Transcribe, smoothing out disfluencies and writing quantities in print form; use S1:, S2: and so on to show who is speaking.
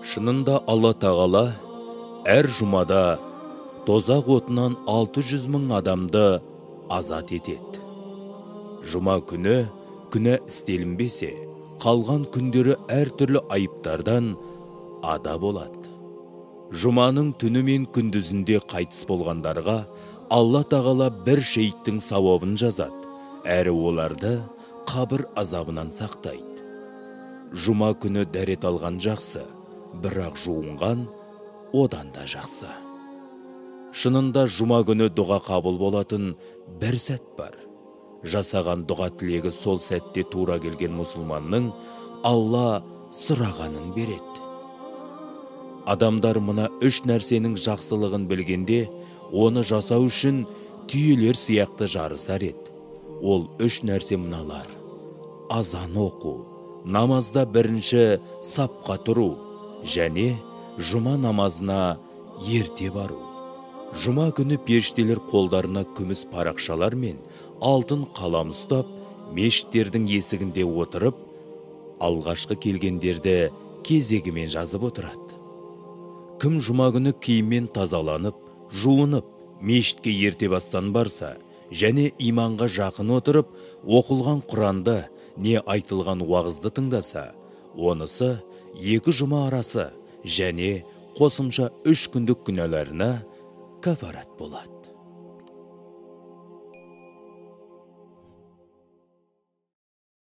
S1: Шынында Алла Тағала әр жұмада тозақ отынан 600 мың адамды азат етеді. Жұма күні күнә істелінбесе, қалған күндері әртүрлі айыптардан ада болады. Жұманың түні мен күндізінде қайтыс болғандарға Алла Тағала бір шейіттің сауабын жазады, әрі оларды қабір азабынан сақтайды. Жұма күні дәрет алған жақсы, бірақ жуынған одан да жақсы. Шынында жұма күні дұға қабыл болатын бір сәт бар. Жасаған дұға тілегі сол сәтте тура келген мұсылманның Алла сұрағанын береді. Адамдар мына үш нәрсенің жақсылығын білгенде, оны жасау үшін түйелер сияқты жарысар еді. Ол үш нәрсе мыналар: азан оқу, намазда бірінші сапқа тұру, және жұма намазына ерте бару. Жұма күні періштелер қолдарына күміс парақшалар мен алтын қалам ұстап, мешіттердің есігінде отырып, алғашқы келгендерді кезегімен жазып отырады. Кім жұма күні киіммен тазаланып, жуынып, мешітке ерте бастан барса, және иманға жақын отырып, оқылған Құранды не айтылған уағызды тыңдаса, онысы 2 жұма арасы және қосымша 3 күндік күнәларына кафарат болады.